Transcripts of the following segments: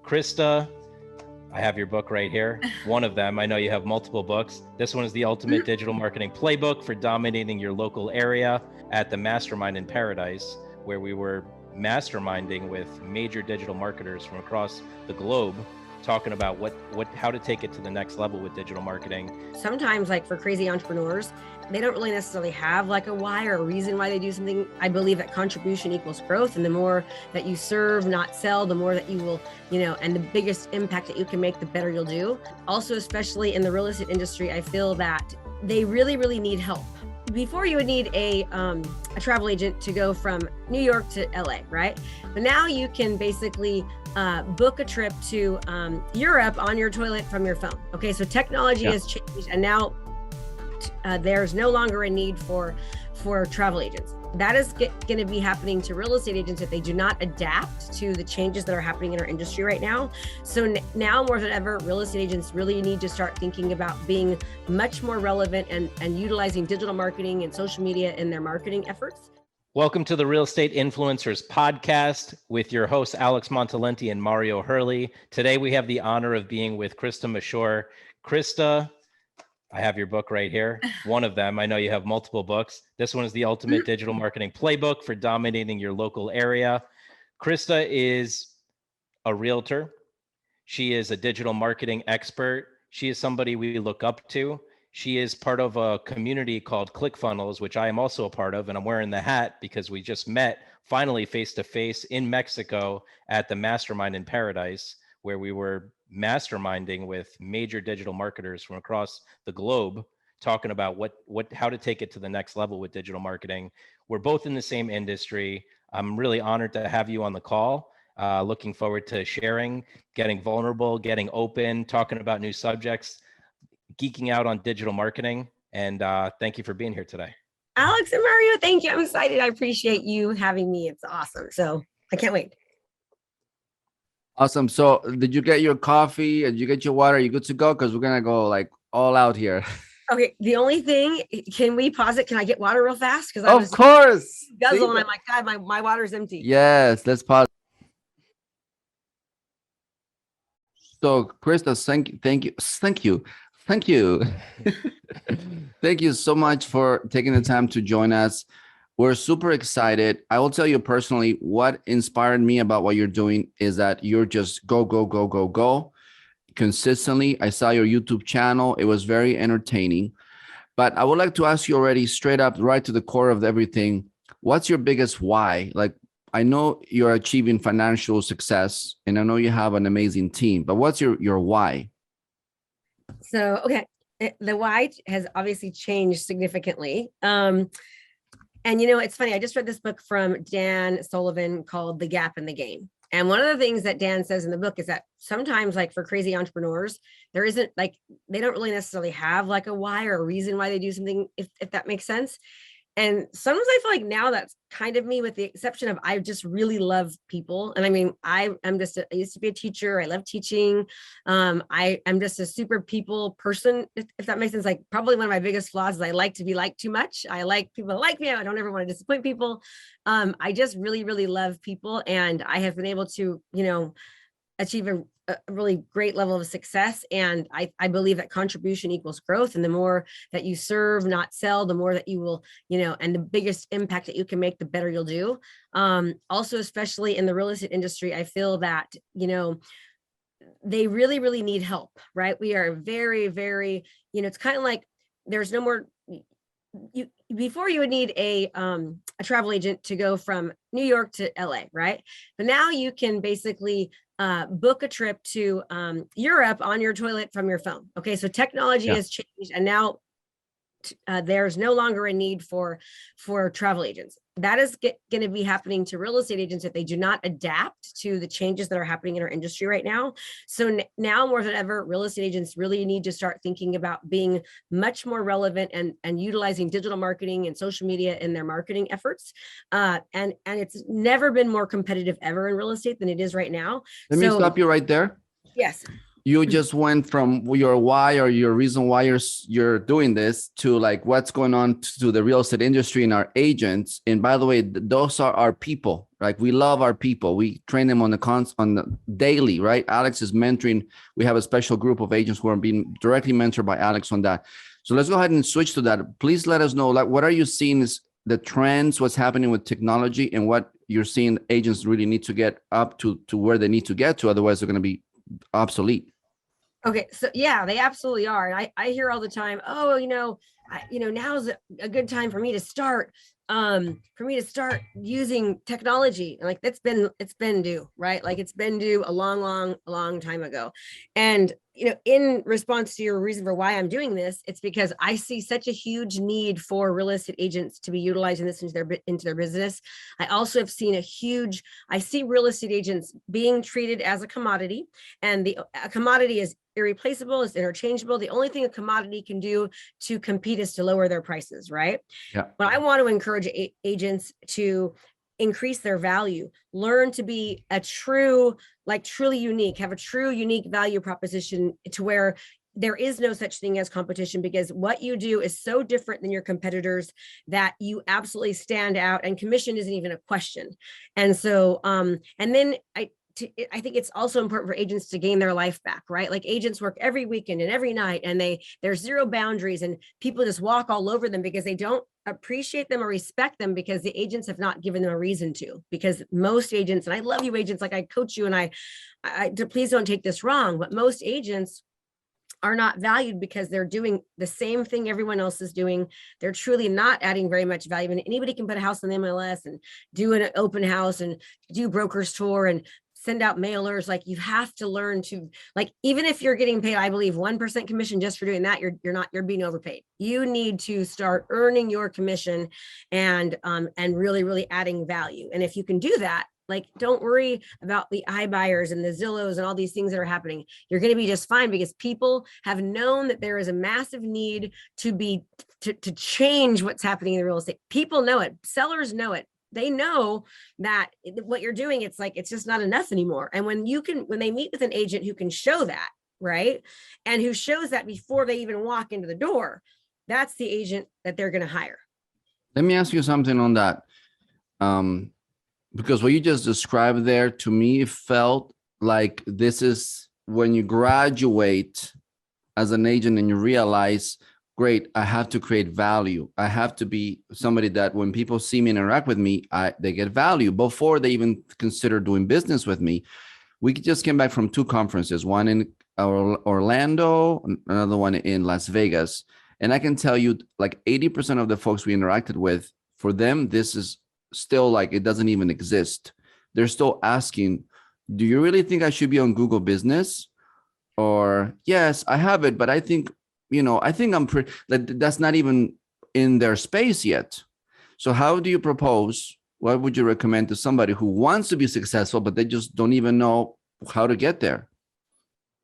Krista, I have your book right here. One of them. I know you have multiple books. This one is the ultimate digital marketing playbook for dominating your local area at the Mastermind in Paradise, where we were masterminding with major digital marketers from across the globe, talking about how to take it to the next level with digital marketing. Sometimes, like for crazy entrepreneurs, they don't really necessarily have like a why or a reason why they do something. I believe that contribution equals growth, and the more that you serve, not sell, the more that you will, and the biggest impact that you can make, the better you'll do. Also, especially in the real estate industry, I feel that they really, really need help. Before, you would need a travel agent to go from New York to LA, right? But now you can basically book a trip to Europe on your toilet from your phone. Okay, so technology has changed, and now there's no longer a need for travel agents. That is going to be happening to real estate agents if they do not adapt to the changes that are happening in our industry right now. So now more than ever, real estate agents really need to start thinking about being much more relevant and utilizing digital marketing and social media in their marketing efforts. Welcome to the Real Estate Influencers Podcast with your hosts, Alex Montalenti and Mario Hurley. Today, we have the honor of being with Krista Mashore. Krista, I have your book right here. One of them. I know you have multiple books. This one is the ultimate digital marketing playbook for dominating your local area. Krista is a realtor. She is a digital marketing expert. She is somebody we look up to. She is part of a community called ClickFunnels, which I am also a part of, and I'm wearing the hat because we just met finally face-to-face in Mexico at the Mastermind in Paradise, where we were masterminding with major digital marketers from across the globe, talking about how to take it to the next level with digital marketing. We're both in the same industry. I'm really honored to have you on the call. Looking forward to sharing, getting vulnerable, getting open, talking about new subjects, geeking out on digital marketing. And thank you for being here today. Alex and Mario, thank you. I'm excited. I appreciate you having me. It's awesome. So I can't wait. Awesome. So did you get your coffee? Did you get your water? Are you good to go? Because we're going to go like all out here. Okay. The only thing, can we pause it? Can I get water real fast? Because of course. Guzzle and I'm like, God, my water's empty. Yes. Let's pause. So Krista, thank you. Thank you so much for taking the time to join us. We're super excited. I will tell you personally, what inspired me about what you're doing is that you're just go consistently. I saw your YouTube channel. It was very entertaining. But I would like to ask you already straight up, right to the core of everything. What's your biggest why? Like, I know you're achieving financial success and I know you have an amazing team, but what's your why? So, okay. The why has obviously changed significantly. And it's funny, I just read this book from Dan Sullivan called The Gap in the Game. And one of the things that Dan says in the book is that sometimes, like for crazy entrepreneurs, there isn't like, they don't really necessarily have like a why or a reason why they do something, if that makes sense. And sometimes I feel like now that's kind of me, with the exception of I just really love people. And I mean, I used to be a teacher. I love teaching. I'm just a super people person, if that makes sense. Like probably one of my biggest flaws is I like to be liked too much. I like people to like me. I don't ever want to disappoint people. I just really, really love people. And I have been able to, achieve a really great level of success. And I believe that contribution equals growth. And the more that you serve, not sell, the more that you will, and the biggest impact that you can make, the better you'll do. Also, especially in the real estate industry, I feel that, they really, really need help, right? We are very, very, it's kind of like there's no more, before you would need a travel agent to go from New York to LA, right? But now you can basically book a trip to Europe on your toilet from your phone. Okay, so technology has changed, and now there's no longer a need for travel agents. That is going to be happening to real estate agents if they do not adapt to the changes that are happening in our industry right now. So now more than ever, real estate agents really need to start thinking about being much more relevant and utilizing digital marketing and social media in their marketing efforts. And it's never been more competitive ever in real estate than it is right now. Let me stop you right there. Yes. you just went from your why or your reason why you're doing this to like what's going on to the real estate industry and our agents. And by the way, those are our people. Like we love our people. We train them on the daily, right? Alex is mentoring. We have a special group of agents who are being directly mentored by Alex on that. So let's go ahead and switch to that. Please let us know, like, what are you seeing is the trends, what's happening with technology, and what you're seeing agents really need to get up to where they need to get to. Otherwise, they're going to be obsolete. Okay, so yeah, they absolutely are. And I hear all the time, oh, now's a good time for me to start using technology. And like it's been due, right? Like it's been due a long time ago. And in response to your reason for why I'm doing this, it's because I see such a huge need for real estate agents to be utilizing this into their business. I also have seen I see real estate agents being treated as a commodity, and a commodity is irreplaceable, it's interchangeable. The only thing a commodity can do to compete is to lower their prices, right? Yeah. But I want to encourage agents to increase their value, learn to be truly unique, have a true unique value proposition to where there is no such thing as competition, because what you do is so different than your competitors that you absolutely stand out, and commission isn't even a question. And so, and then I think it's also important for agents to gain their life back, right? Like agents work every weekend and every night, and there's zero boundaries, and people just walk all over them because they don't appreciate them or respect them, because the agents have not given them a reason to. Because most agents, and I love you agents, like I coach you, and I please don't take this wrong, but most agents are not valued because they're doing the same thing everyone else is doing. They're truly not adding very much value. And anybody can put a house on the MLS and do an open house and do broker's tour and send out mailers. Like you have to learn to, like, even if you're getting paid, I believe 1% commission just for doing that, you're being overpaid. You need to start earning your commission and really, really adding value. And if you can do that, like, don't worry about the iBuyers and the Zillows and all these things that are happening. You're going to be just fine, because people have known that there is a massive need to change what's happening in the real estate. People know it. Sellers know it. They know that what you're doing, it's just not enough anymore. And when they meet with an agent who can show that, right, and who shows that before they even walk into the door, that's the agent that they're going to hire. Let me ask you something on that. Because what you just described there, to me, it felt like this is when you graduate as an agent and you realize, great, I have to create value. I have to be somebody that when people see me interact with me, they get value before they even consider doing business with me. We just came back from 2 conferences, one in Orlando, another one in Las Vegas. And I can tell you, like 80% of the folks we interacted with, for them, this is still like it doesn't even exist. They're still asking, do you really think I should be on Google Business? Or, yes, I have it, but I think I'm pretty, that's not even in their space yet. So how do you propose, what would you recommend to somebody who wants to be successful, but they just don't even know how to get there?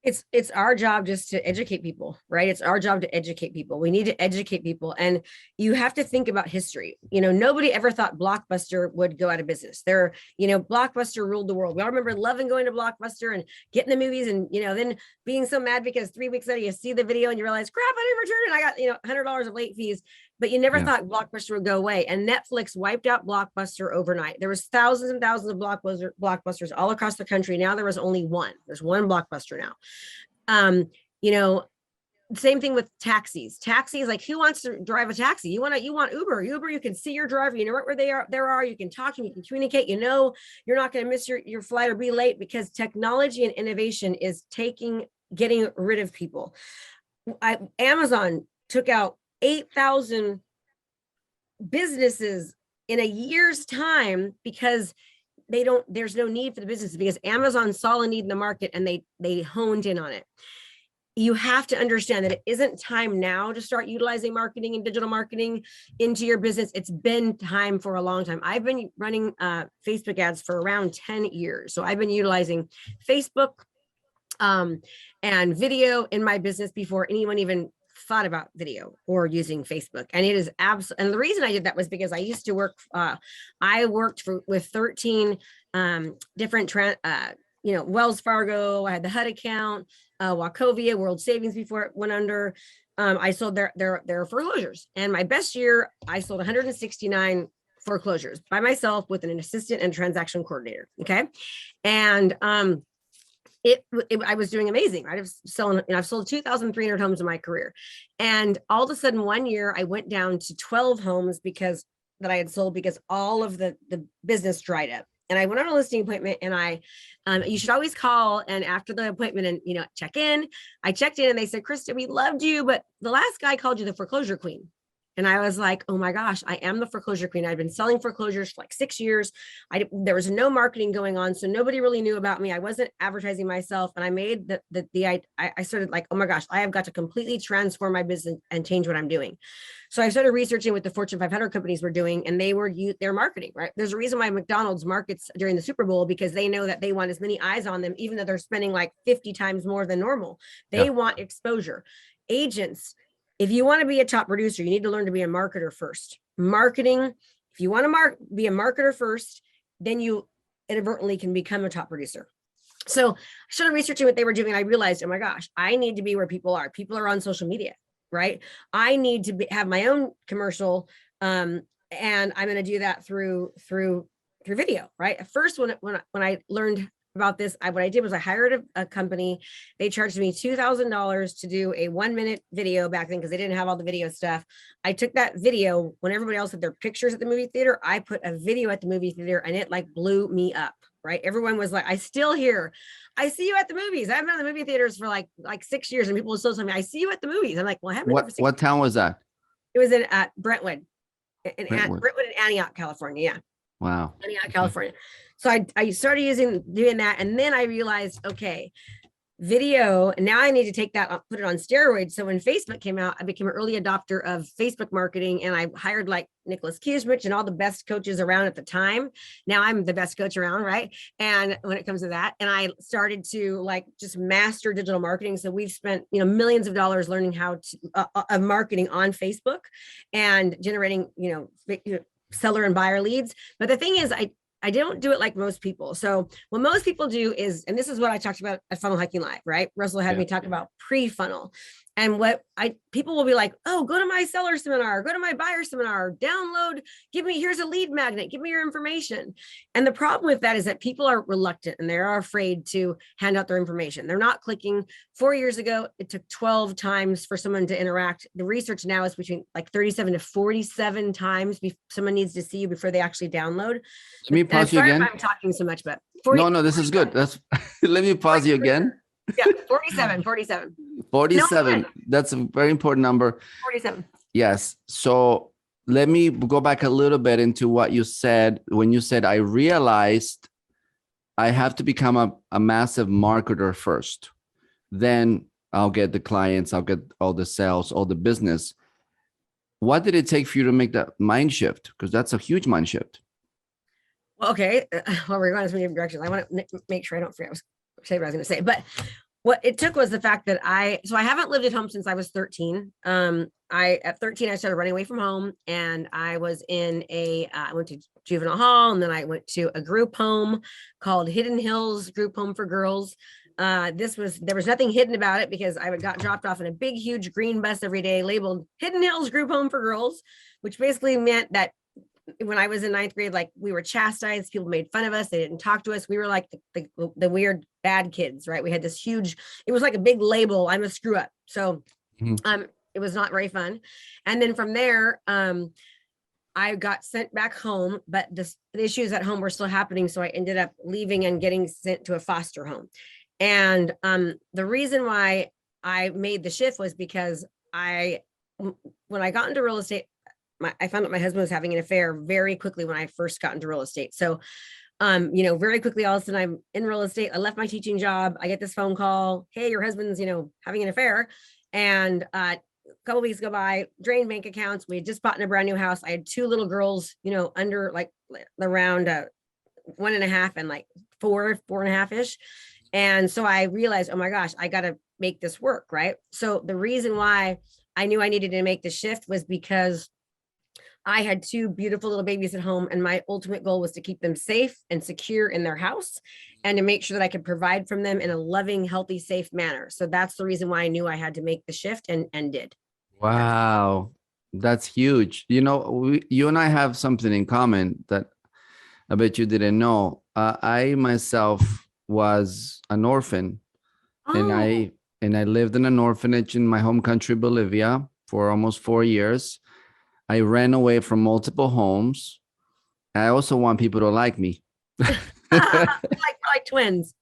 It's our job just to educate people, right? It's our job to educate people. We need to educate people. And you have to think about history. Nobody ever thought Blockbuster would go out of business. Blockbuster ruled the world. We all remember loving going to Blockbuster and getting the movies, and, then being so mad because 3 weeks later you see the video and you realize, crap, I didn't return it. I got, $100 of late fees. But you never thought Blockbuster would go away. And Netflix wiped out Blockbuster overnight. There was thousands and thousands of Blockbusters all across the country. Now there was only one. There's one Blockbuster now. Same thing with taxis. Taxis, like, who wants to drive a taxi? You want Uber. Uber, you can see your driver. You know where they are. You can talk to them. You can communicate. You're not going to miss your flight or be late, because technology and innovation is getting rid of people. Amazon took out 8,000 businesses in a year's time because there's no need for the business, because Amazon saw a need in the market and they honed in on it. You have to understand that it isn't time now to start utilizing marketing and digital marketing into your business. It's been time for a long time. I've been running Facebook ads for around 10 years. So I've been utilizing Facebook and video in my business before anyone even thought about video or using Facebook. And it is absolutely, and the reason I did that was because I used to work, with 13 different Wells Fargo. I had the HUD account, Wachovia, World Savings before it went under. I sold their foreclosures. And my best year, I sold 169 foreclosures by myself with an assistant and transaction coordinator. Okay. And I was doing amazing, right? I've sold 2,300 homes in my career. And all of a sudden, one year I went down to 12 homes that I had sold because all of the business dried up. And I went on a listing appointment, and you should always call. And after the appointment and, check in, I checked in and they said, Krista, we loved you, but the last guy called you the foreclosure queen. And I was like, oh my gosh, I am the foreclosure queen. I've been selling foreclosures for like 6 years. There was no marketing going on. So nobody really knew about me. I wasn't advertising myself. And I made I started like, oh my gosh, I have got to completely transform my business and change what I'm doing. So I started researching what the Fortune 500 companies were doing, and they're marketing, right? There's a reason why McDonald's markets during the Super Bowl, because they know that they want as many eyes on them, even though they're spending like 50 times more than normal. They want exposure. Agents, if you want to be a top producer, you need to learn to be a marketer first. Marketing, if you want to be a marketer first, then you inadvertently can become a top producer. So I started researching what they were doing, and I realized, oh my gosh, I need to be where people are. People are on social media, right? I need to have my own commercial, and I'm going to do that through video, right? At first, when I learned about this, what I did was I hired a company. They charged me $2,000 to do a 1-minute video back then, because they didn't have all the video stuff. I took that video when everybody else had their pictures at the movie theater. I put a video at the movie theater, and it like blew me up, right? Everyone was like, I still hear, I see you at the movies. I've been in the movie theaters for like 6 years, and people will still tell me, I see you at the movies. I'm like, well, I haven't been there for 6 years. What town was that? It was in Brentwood in Antioch, California. Yeah. Wow. Antioch, California. So I started doing that. And then I realized, okay, video, and now I need to take that, put it on steroids. So when Facebook came out, I became an early adopter of Facebook marketing, and I hired like Nicholas Kuzmich and all the best coaches around at the time. Now I'm the best coach around, right? And when it comes to that, and I started to like just master digital marketing. So we've spent, millions of dollars learning how to marketing on Facebook and generating, seller and buyer leads. But the thing is, I don't do it like most people. So what most people do is, and this is what I talked about at Funnel Hacking Live, right? Russell had me talk about pre-funnel. And people will be like, oh, go to my seller seminar, go to my buyer seminar, download, here's a lead magnet, give me your information. And the problem with that is that people are reluctant, and they're afraid to hand out their information. They're not clicking. 4 years ago, it took 12 times for someone to interact. The research now is between like 37 to 47 times someone needs to see you before they actually download. Let me pause you again. I'm talking so much, but no, this is good. Let me pause you again. Yeah, 47. 47. No, That's a very important number. 47. Yes. So let me go back a little bit into what you said when you said, I realized I have to become a massive marketer first. Then I'll get the clients, I'll get all the sales, all the business. What did it take for you to make that mind shift? Because that's a huge mind shift. Well, okay. Well, we're going in many different directions. I want to make sure I don't forget what I was going to say, but what it took was the fact that I haven't lived at home since I was 13. At 13, I started running away from home, and I was I went to juvenile hall, and then I went to a group home called Hidden Hills Group Home for Girls. There was nothing hidden about it, because I got dropped off in a big, huge green bus every day labeled Hidden Hills Group Home for Girls, which basically meant that when I was in 9th grade, like we were chastised, people made fun of us. They didn't talk to us. We were like the weird bad kids, right? We had this huge, it was like a big label. I'm a screw up. So, it was not very fun. And then from there, I got sent back home, but the issues at home were still happening. So I ended up leaving and getting sent to a foster home. And the reason why I made the shift was because when I got into real estate, I found out my husband was having an affair very quickly when I first got into real estate. So, very quickly, all of a sudden I'm in real estate. I left my teaching job. I get this phone call. Hey, your husband's, having an affair. And a couple of weeks go by, drained bank accounts. We had just bought in a brand new house. I had 2 little girls, under like around 1.5 and like 4.5-ish. And so I realized, oh my gosh, I got to make this work. Right. So the reason why I knew I needed to make the shift was because I had two beautiful little babies at home, and my ultimate goal was to keep them safe and secure in their house and to make sure that I could provide from them in a loving, healthy, safe manner. So that's the reason why I knew I had to make the shift and did. Wow, that's huge. You know, you and I have something in common that I bet you didn't know. I myself was an orphan, and Oh, I lived in an orphanage in my home country, Bolivia, for almost 4 years. I ran away from multiple homes. I also want people to like me. like twins.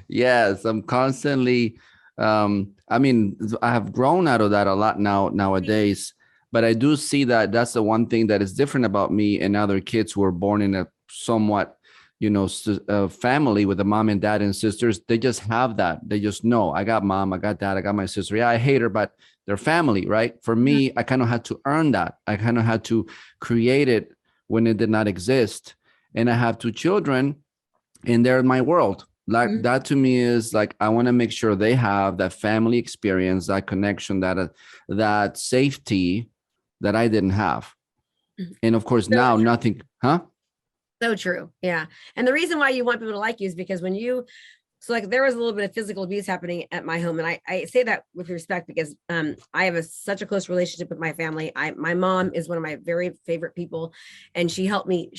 Yes, I'm constantly I mean, I have grown out of that a lot nowadays, but I do see that that's the one thing that is different about me and other kids who are born in a somewhat, family with a mom and dad and sisters. They just have that. They just know, I got mom, I got dad, I got my sister. Yeah, I hate her, but they're family, right? For me, I kind of had to earn that. I kind of had to create it when it did not exist. And I have two children, and they're in my world. Like Mhm. that to me is like, I want to make sure they have that family experience, that connection, that safety that I didn't have. And of course So now nothing, huh? So true. Yeah. And the reason why you want people to like you is because so like there was a little bit of physical abuse happening at my home. And I say that with respect because I have such a close relationship with my family. My mom is one of my very favorite people, and she helped me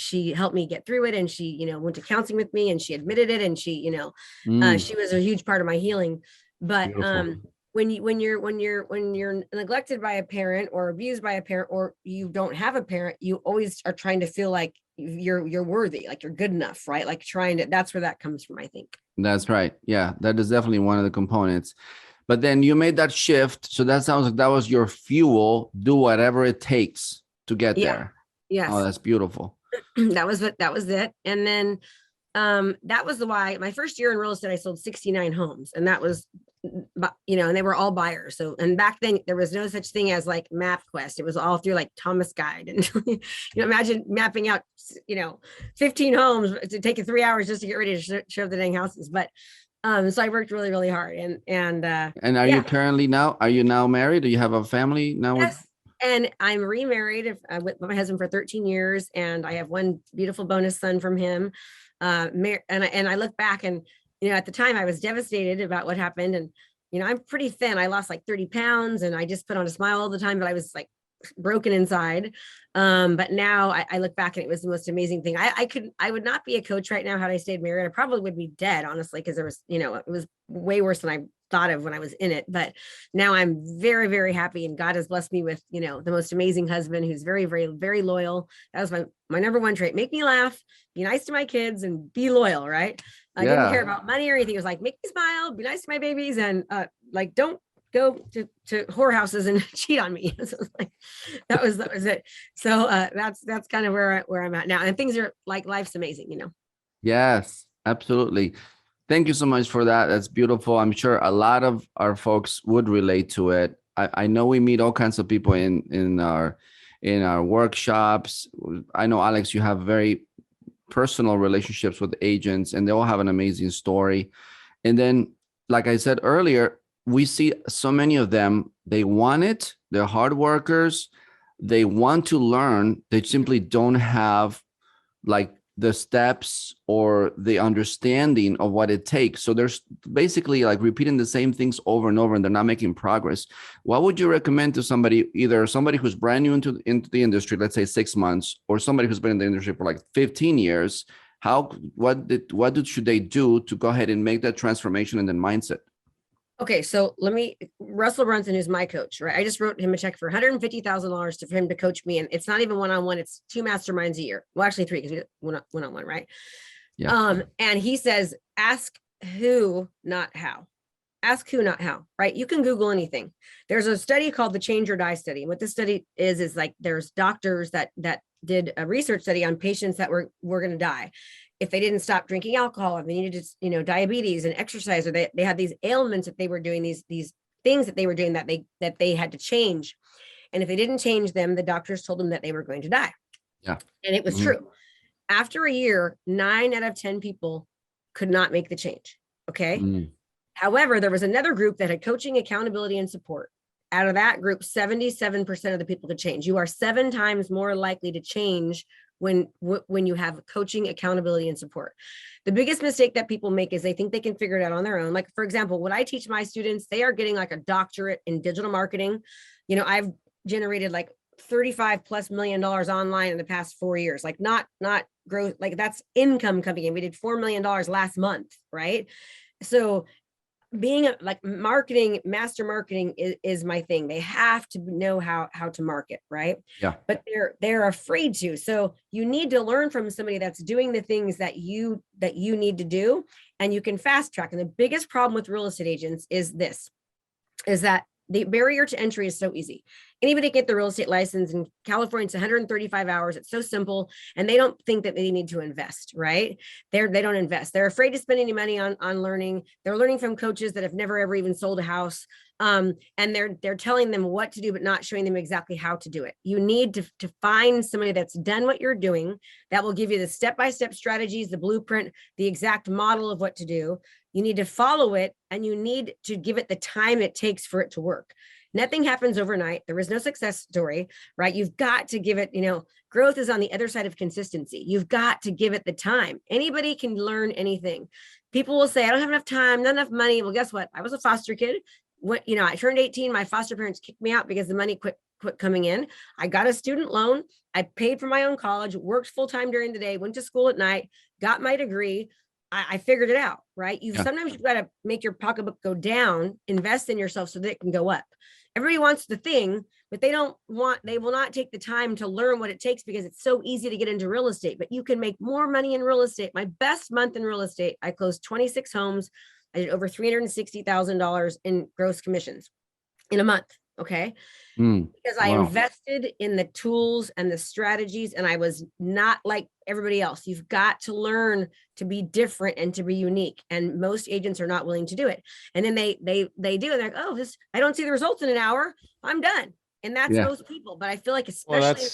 get through it. And she, went to counseling with me, and she admitted it. And Mm, she was a huge part of my healing. But beautiful. when you're neglected by a parent or abused by a parent, or you don't have a parent, you always are trying to feel like you're worthy, like you're good enough, right? Like that's where that comes from, I think. That's right. Yeah, that is definitely one of the components. But then you made that shift. So that sounds like that was your fuel. Do whatever it takes to get Yeah. there. Oh, Yes. that's beautiful. That was it. And then that was why my first year in real estate, I sold 69 homes, and that was, and they were all buyers. So, and back then there was no such thing as like MapQuest. It was all through like Thomas Guide. And, imagine mapping out, 15 homes to take you 3 hours just to get ready to show the dang houses. But, so I worked really, really hard And are you yeah, currently are you now married? Do you have a family now with? yes. And I'm remarried with my husband for 13 years, and I have one beautiful bonus son from him. And I look back, and at the time I was devastated about what happened, and I'm pretty thin. I lost like 30 pounds, and I just put on a smile all the time, but I was like broken inside. But now I look back, and it was the most amazing thing. I would not be a coach right now had I stayed married. I probably would be dead, honestly, because there was, it was way worse than I thought of when I was in it. But now I'm very, very happy, and God has blessed me with, the most amazing husband who's very, very, very loyal. That was my number one trait: make me laugh, be nice to my kids, and be loyal. Right? I didn't care Yeah. about money or anything. It was like, make me smile, be nice to my babies, and like don't go to whorehouses and cheat on me. So like, that was it. So that's kind of where I'm at now, and things are like, life's amazing. Yes, absolutely. Thank you so much for that. That's beautiful. I'm sure a lot of our folks would relate to it. I know we meet all kinds of people in our workshops. I know, Alex, you have very personal relationships with agents, and they all have an amazing story. And then, like I said earlier, we see so many of them. They want it. They're hard workers. They want to learn. They simply don't have like the steps or the understanding of what it takes. So there's basically like repeating the same things over and over, and they're not making progress. What would you recommend to somebody, either somebody who's brand new into the industry, let's say 6 months, or somebody who's been in the industry for like 15 years? Should they do to go ahead and make that transformation and then mindset? Okay, so Russell Brunson, who's my coach, right? I just wrote him a check for $150,000 for him to coach me. And it's not even one-on-one, it's 2 masterminds a year. Well, actually 3, because we did one-on-one, right? Yeah. And he says, ask who, not how. Ask who, not how, right? You can Google anything. There's a study called the Change or Die study. And what this study is like, there's doctors that did a research study on patients that were going to die if they didn't stop drinking alcohol, and they needed to, diabetes and exercise, or they had these ailments that they were doing, these things that they were doing that they had to change. And if they didn't change them, the doctors told them that they were going to die. Yeah. And it was true. After a year, 9 out of 10 people could not make the change. Okay. However, there was another group that had coaching, accountability, and support. out of that group, 77% of the people could change. You are 7 times more likely to change when you have coaching, accountability, and support. The biggest mistake that people make is they think they can figure it out on their own. Like, for example, what I teach my students, they are getting like a doctorate in digital marketing. I've generated like $35+ million online in the past 4 years, like not growth, like that's income coming in. We did $4 million last month, right? So being like marketing, master marketing is my thing. They have to know how to market, right? Yeah. But they're afraid to. So you need to learn from somebody that's doing the things that you need to do, and you can fast track. And the biggest problem with real estate agents is that the barrier to entry is so easy. Anybody get the real estate license in California, it's 135 hours. It's so simple. And they don't think that they need to invest, right? They don't invest. They're afraid to spend any money on learning. They're learning from coaches that have never, ever even sold a house. And they're telling them what to do, but not showing them exactly how to do it. You need to find somebody that's done what you're doing, that will give you the step-by-step strategies, the blueprint, the exact model of what to do. You need to follow it, and you need to give it the time it takes for it to work. Nothing happens overnight. There is no success story, right? You've got to give it, growth is on the other side of consistency. You've got to give it the time. Anybody can learn anything. People will say, I don't have enough time, not enough money. Well, guess what? I was a foster kid. I turned 18, my foster parents kicked me out because the money quit coming in. I got a student loan. I paid for my own college, worked full-time during the day, went to school at night, got my degree. I figured it out, right? Sometimes you've got to make your pocketbook go down, invest in yourself so that it can go up. Everybody wants the thing, but they will not take the time to learn what it takes, because it's so easy to get into real estate. But you can make more money in real estate. My best month in real estate, I closed 26 homes. I did over $360,000 in gross commissions in a month. Okay. Because I invested in the tools and the strategies, and I was not like everybody else. You've got to learn to be different and to be unique. And most agents are not willing to do it. And then they do. And they're like, oh, I don't see the results in an hour. I'm done. And that's most people. But I feel like, especially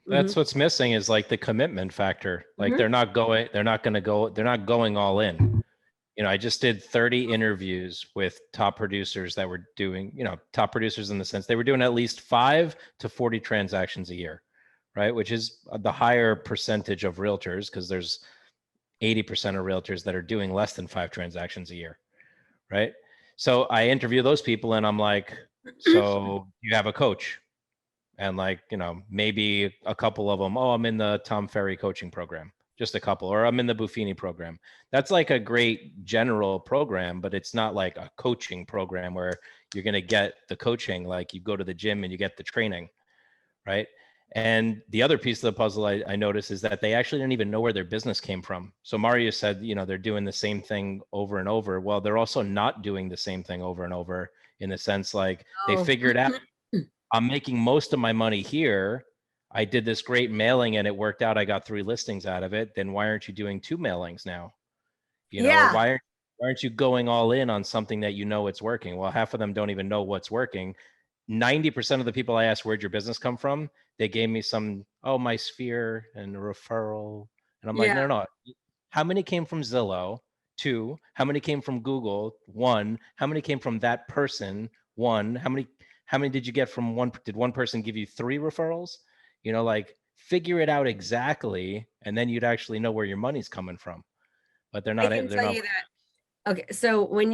that's what's missing is like the commitment factor. Like they're not going all in. I just did 30 interviews with top producers that were doing, top producers in the sense they were doing at least 5 to 40 transactions a year, right? Which is the higher percentage of realtors, because there's 80% of realtors that are doing less than 5 transactions a year, right? So I interview those people and I'm like, so you have a coach? And maybe a couple of them, oh, I'm in the Tom Ferry coaching program. Just a couple, or I'm in the Buffini program. That's like a great general program, but it's not like a coaching program where you're going to get the coaching, like you go to the gym and you get the training, right? And the other piece of the puzzle I noticed is that they actually didn't even know where their business came from. So Mario said, they're doing the same thing over and over. Well, they're also not doing the same thing over and over, in the sense like they figured out, I'm making most of my money here. I did this great mailing and it worked out. I got 3 listings out of it. Then why aren't you doing 2 mailings now? Why aren't you going all in on something that it's working? Well, half of them don't even know what's working. 90% of the people I asked, where'd your business come from? They gave me some, my sphere and a referral. And I'm like, no. How many came from Zillow? 2. How many came from Google? 1. How many came from that person? 1. How many did you get from one? Did one person give you 3 referrals? Figure it out exactly, and then you'd actually know where your money's coming from. But they're not. I can tell you that. Okay, so when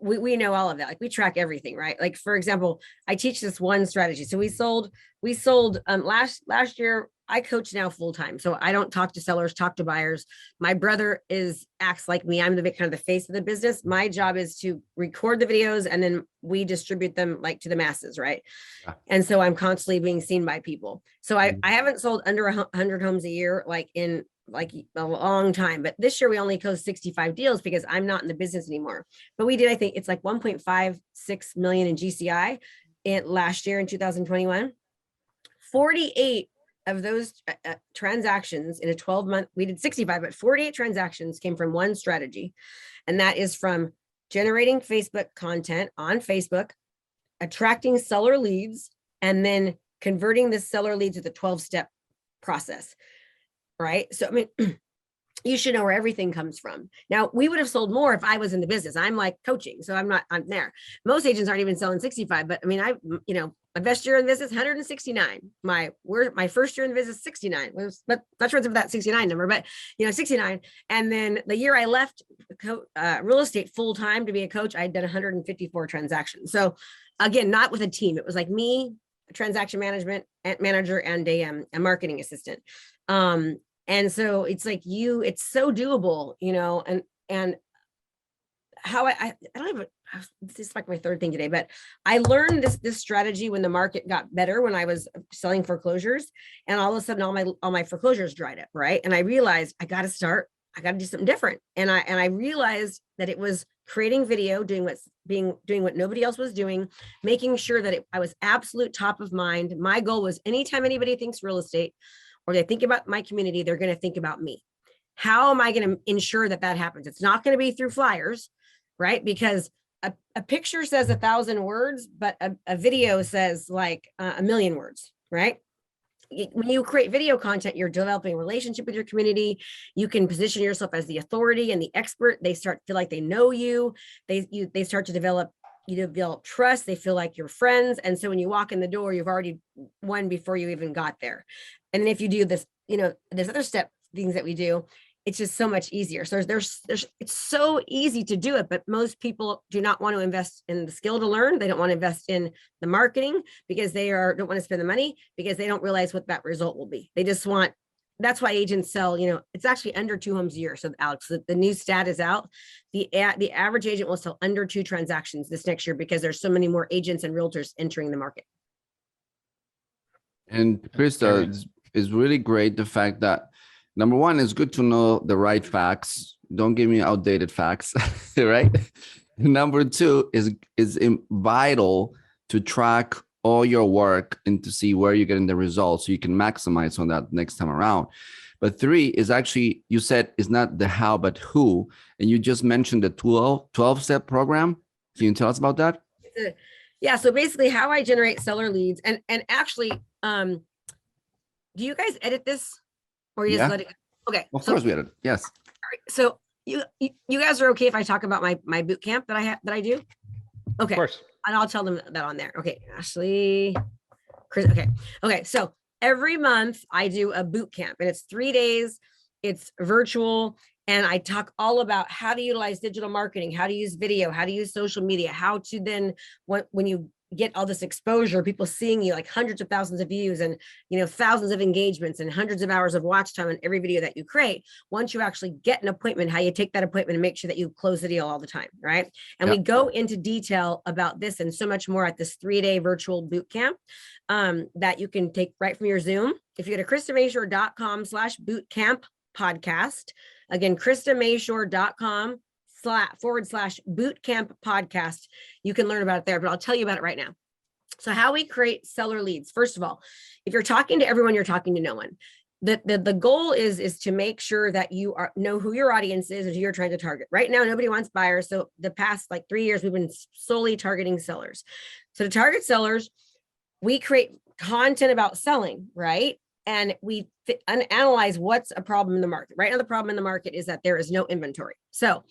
we know all of that, like we track everything, right? Like, for example, I teach this one strategy. So we sold last year. I coach now full time, so I don't talk to sellers, talk to buyers. My brother acts like me. I'm the kind of the face of the business. My job is to record the videos, and then we distribute them like to the masses, right? Yeah. And so I'm constantly being seen by people. So I haven't sold under 100 homes a year, like in a long time. But this year we only closed 65 deals because I'm not in the business anymore. But we did, I think it's like 1.56 million in GCI last year in 2021. 48 of those transactions in a 12-month, we did 65, but 48 transactions came from one strategy. And that is from generating Facebook content on Facebook, attracting seller leads, and then converting the seller leads with a 12-step process, right? So, you should know where everything comes from. Now, we would have sold more if I was in the business. I'm like coaching, so I'm there. Most agents aren't even selling 65, but I mean, my best year in business, 169. My first year in the business, 69. But not sure it's that 69 number, but 69. And then the year I left real estate full time to be a coach, I'd done 154 transactions. So again, not with a team. It was like me, a transaction management manager, and a marketing assistant. And so it's like it's so doable, and how I don't even, this is like my third thing today, but I learned this strategy when the market got better, when I was selling foreclosures, and all of a sudden all my foreclosures dried up. Right. And I realized I got to do something different. And I realized that it was creating video, doing what nobody else was doing, making sure that I was absolute top of mind. My goal was, anytime anybody thinks real estate, or they think about my community, they're going to think about me. How am I going to ensure that happens? It's not going to be through flyers, right? Because a picture says 1,000 words, but a video says like 1,000,000 words, right? When you create video content, you're developing a relationship with your community. You can position yourself as the authority and the expert. They start to feel like they know you. They start to develop trust. They feel like you're friends. And so when you walk in the door, you've already won before you even got there. And then if you do this, there's other things that we do, it's just so much easier. So it's so easy to do it, but most people do not want to invest in the skill to learn. They don't want to invest in the marketing because don't want to spend the money, because they don't realize what that result will be. They just want, that's why agents sell, it's actually under 2 homes a year. So Alex, the new stat is out. The average agent will sell under 2 transactions this next year because there's so many more agents and realtors entering the market. And Krista, it's really great the fact that, number one, it's good to know the right facts. Don't give me outdated facts, right? Number two is vital to track all your work and to see where you're getting the results so you can maximize on that next time around. But 3 is actually, you said it's not the how, but who. And you just mentioned the 12-step program. Can you tell us about that? Yeah. So basically how I generate seller leads, and actually, do you guys edit this, or you just let it go? Okay. Of course we edit. Yes. All right, so you guys are okay if I talk about my boot camp that I do? Okay. Of course. And I'll tell them that on there. Okay. Ashley, Chris. Okay. So every month I do a boot camp, and it's 3 days. It's virtual. And I talk all about how to utilize digital marketing, how to use video, how to use social media, how to then, when you get all this exposure, people seeing you, like hundreds of thousands of views and, thousands of engagements and hundreds of hours of watch time on every video that you create. Once you actually get an appointment, how you take that appointment and make sure that you close the deal all the time. Right. And we go into detail about this and so much more at this 3-day virtual boot camp that you can take right from your Zoom. If you go to KristaMashore.com/bootcamp podcast, again, KristaMashore.com/bootcamp podcast. You can learn about it there, but I'll tell you about it right now. So how we create seller leads. First of all, if you're talking to everyone, you're talking to no one. The goal is to make sure that you know who your audience is and who you're trying to target. Right now, nobody wants buyers. So the past 3 years, we've been solely targeting sellers. So to target sellers, we create content about selling, right? And we analyze what's a problem in the market. Right now, the problem in the market is that there is no inventory. So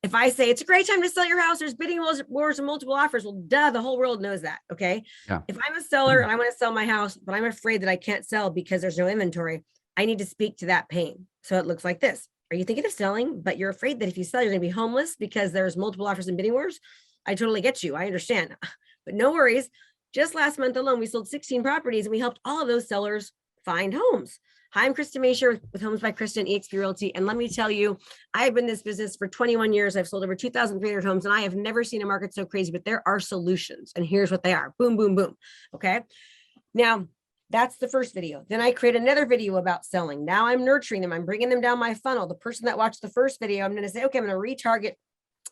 if I say it's a great time to sell your house, there's bidding wars and multiple offers. Well, duh, the whole world knows that. Okay. Yeah. If I'm a seller and I want to sell my house, but I'm afraid that I can't sell because there's no inventory, I need to speak to that pain. So it looks like this. Are you thinking of selling, but you're afraid that if you sell, you're going to be homeless because there's multiple offers and bidding wars? I totally get you. I understand, but no worries. Just last month alone, we sold 16 properties and we helped all of those sellers find homes. Hi, I'm Krista Mashore with Homes by Krista and eXp Realty. And let me tell you, I've been in this business for 21 years. I've sold over 2,300 homes and I have never seen a market so crazy, but there are solutions. And here's what they are. Boom, boom, boom. Okay. Now that's the first video. Then I create another video about selling. Now I'm nurturing them. I'm bringing them down my funnel. The person that watched the first video, I'm going to say, okay, I'm going to retarget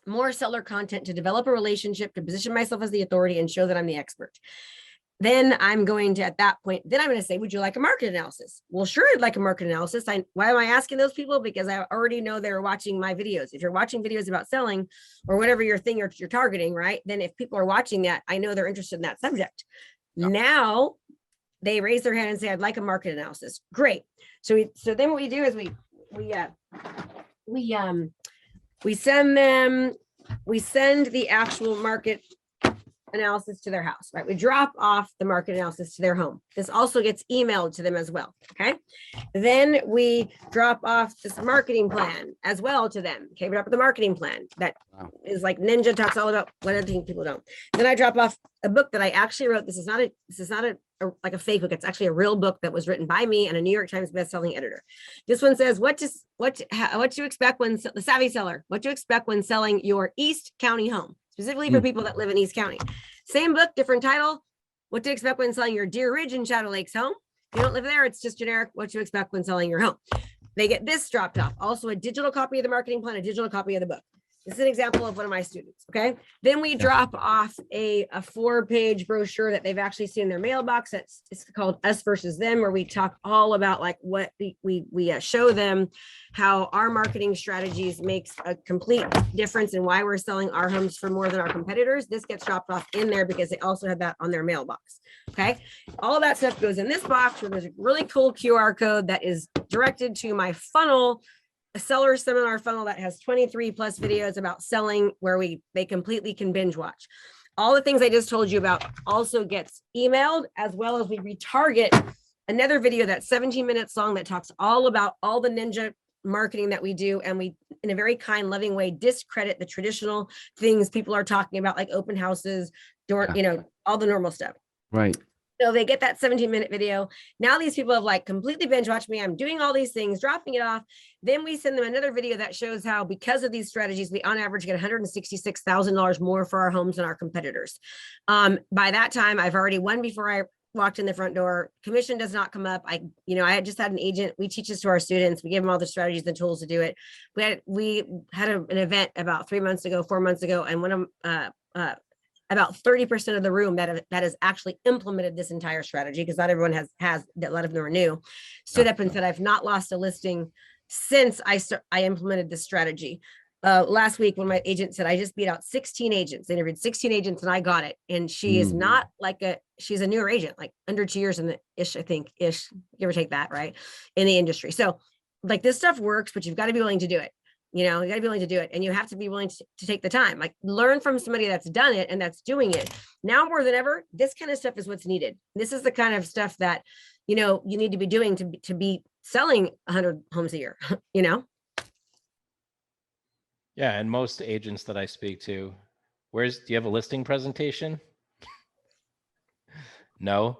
more seller content to develop a relationship, to position myself as the authority and show that I'm the expert. Then I'm going to, at that point, then I'm going to say, would you like a market analysis? Well, sure, I'd like a market analysis. Why am I asking those people? Because I already know they're watching my videos. If you're watching videos about selling or whatever your thing you're targeting, right? Then if people are watching that, I know they're interested in that subject. Yep. Now they raise their hand and say, I'd like a market analysis. Great. So then what we do is we we send them, we send the actual market analysis to their house, right? We drop off the market analysis to their home. This also gets emailed to them as well. Okay. Then we drop off this marketing plan as well to them. Okay. We drop the marketing plan that is like Ninja talks all about what I think people don't. Then I drop off a book that I actually wrote. This is not like a fake book. It's actually a real book that was written by me and a New York Times bestselling editor. This one says what to expect when the savvy seller, what to expect when selling your East County home, specifically for people that live in East County. Same book, different title. What to expect when selling your Deer Ridge and Shadow Lakes home. If you don't live there, it's just generic. What to expect when selling your home. They get this dropped off. Also a digital copy of the marketing plan, a digital copy of the book. This is an example of one of my students. Okay. Then we drop off a 4-page brochure that they've actually seen in their mailbox. It's called Us Versus Them, where we talk all about like what we show them how our marketing strategies makes a complete difference in why we're selling our homes for more than our competitors. This gets dropped off in there because they also have that on their mailbox. Okay. All of that stuff goes in this box where there's a really cool QR code that is directed to my funnel, a seller seminar funnel that has 23 plus videos about selling where they completely can binge watch. All the things I just told you about also gets emailed, as well as we retarget another video that's 17 minutes long that talks all about all the ninja marketing that we do. And we, in a very kind, loving way, discredit the traditional things people are talking about, like open houses, all the normal stuff. Right. So they get that 17-minute video. Now these people have like completely binge watched me. I'm doing all these things, dropping it off. Then we send them another video that shows how, because of these strategies, we on average get $166,000 more for our homes than our competitors. By that time, I've already won before I walked in the front door. Commission does not come up. I had just had an agent. We teach this to our students. We give them all the strategies and tools to do it. We had an event about 4 months ago, and one of about 30% of the room that has actually implemented this entire strategy, because not everyone has, a lot of them are new, stood up and said, I've not lost a listing since I implemented this strategy. Last week, when my agent said, I just beat out 16 agents, they interviewed 16 agents and I got it. And she is not she's a newer agent, like under 2 years in the ish, give or take that, right, in the industry. So like this stuff works, but you've got to be willing to do it. You got to be willing to do it, and you have to be willing to take the time, like learn from somebody that's done it and that's doing it. Now more than ever, this kind of stuff is what's needed. This is the kind of stuff that, you need to be doing to be selling 100 homes a year, Yeah. And most agents that I speak to, do you have a listing presentation? No.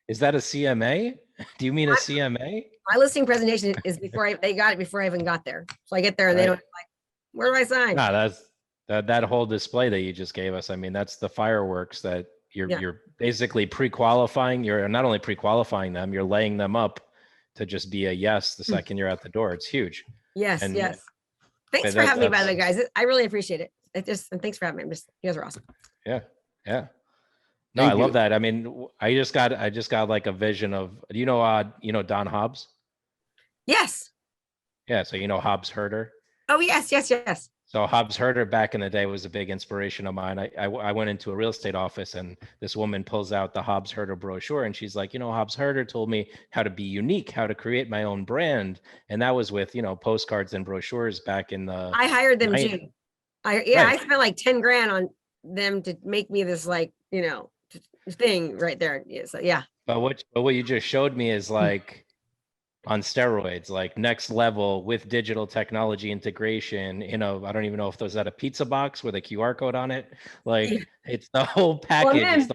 Is that a CMA? Do you mean a CMA? My listing presentation is they got it before I even got there. So I get there and they don't like, where do I sign? No, that's that whole display that you just gave us. I mean, that's the fireworks that you're basically pre-qualifying. You're not only pre-qualifying them, you're laying them up to just be a yes the second you're at the door. It's huge. Yes, yes. Thanks for having me, by the way, guys. I really appreciate it. And thanks for having me. You guys are awesome. Yeah. No, I love that. I mean, I just got like a vision of, do you know Don Hobbs? Yes. Yeah. So, Hobbs Herder. Oh, yes. So Hobbs Herder back in the day was a big inspiration of mine. I went into a real estate office and this woman pulls out the Hobbs Herder brochure and she's like, Hobbs Herder told me how to be unique, how to create my own brand. And that was with, postcards and brochures back in the. I hired them too. I spent like 10 grand on them to make me this thing right there. So yeah. But what you just showed me is like on steroids, like next level with digital technology integration. I don't even know if there's at a pizza box with a QR code on it. Like it's the whole package.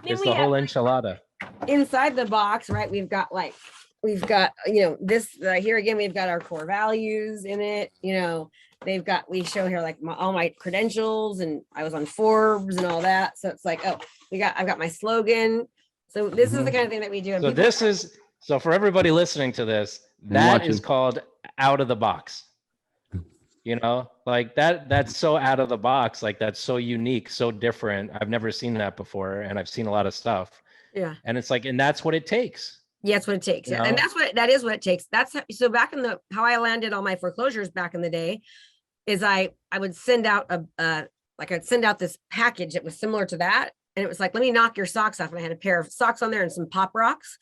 It's the whole enchilada. Inside the box, right? We've got this here again. We've got our core values in it. We show here like all my credentials, and I was on Forbes and all that. So it's like, I've got my slogan. So this is the kind of thing that we do. So for everybody listening to this, that is called out of the box. Like that's so out of the box. Like that's so unique, so different. I've never seen that before. And I've seen a lot of stuff. Yeah. And it's like, and that's what it takes. Yeah, that's what it takes. Yeah. And that is what it takes. So back in how I landed all my foreclosures back in the day is I would send out I'd send out this package that was similar to that. And it was like, let me knock your socks off. And I had a pair of socks on there and some pop rocks.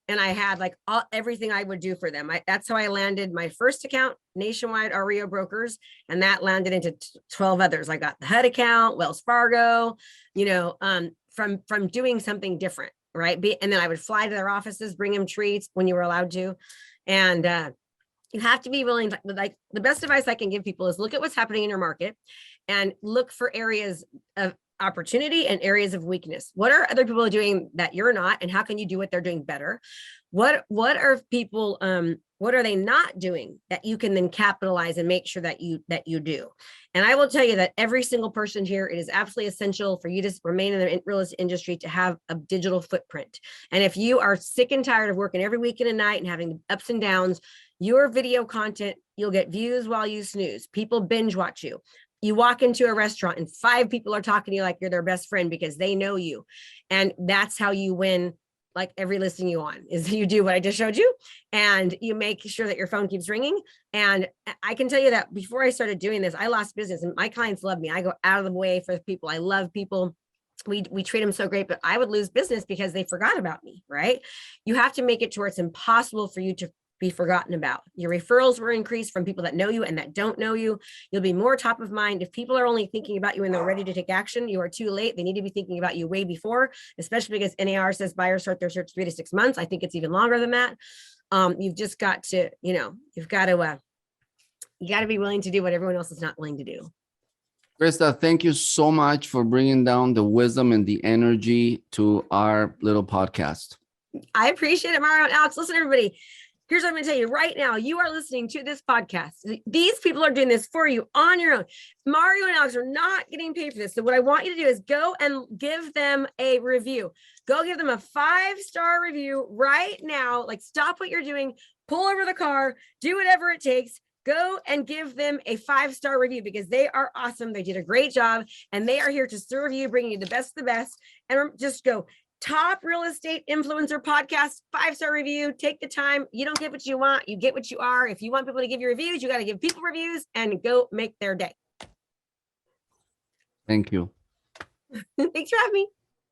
and I had like everything I would do for them. That's how I landed my first account, Nationwide REO Brokers, and that landed into 12 others. I got the HUD account, Wells Fargo, from doing something different, right? And then I would fly to their offices, bring them treats when you were allowed to, and you have to be willing to, like, the best advice I can give people is look at what's happening in your market and look for areas of opportunity and areas of weakness. What are other people doing that you're not, and how can you do what they're doing better? What are people, what are they not doing that you can then capitalize and make sure that you do? And I will tell you that every single person here, it is absolutely essential for you to remain in the real estate industry to have a digital footprint. And if you are sick and tired of working every weekend and night and having ups and downs, your video content, you'll get views while you snooze. People binge watch you. You walk into a restaurant and 5 people are talking to you like you're their best friend because they know you. And that's how you win, like every listing you on, is you do what I just showed you, and you make sure that your phone keeps ringing. And I can tell you that before I started doing this, I lost business, and my clients love me. I go out of the way for people. I love people. We treat them so great, but I would lose business because they forgot about me, right? You have to make it to where it's impossible for you to be forgotten about. Your referrals will increase from people that know you and that don't know you. You'll be more top of mind. If people are only thinking about you when they're ready to take action, you are too late. They need to be thinking about you way before, especially because NAR says buyers start their search 3 to 6 months. I think it's even longer than that. You've just got to, you've got to be willing to do what everyone else is not willing to do. Krista, thank you so much for bringing down the wisdom and the energy to our little podcast. I appreciate it, Mario and Alex. Listen, everybody. Here's what I'm going to tell you right now. You are listening to this podcast. These people are doing this for you on your own. Mario and Alex are not getting paid for this. So what I want you to do is go and give them a review. Go give them a 5-star review right now. Like, stop what you're doing, pull over the car, do whatever it takes. Go and give them a 5-star review because they are awesome. They did a great job and they are here to serve you, bringing you the best of the best. And just go, Top Real Estate Influencer Podcast, 5-star review. Take the time. You don't get what you want. You get what you are. If you want people to give you reviews, you got to give people reviews and go make their day. Thank you. Thanks for having me.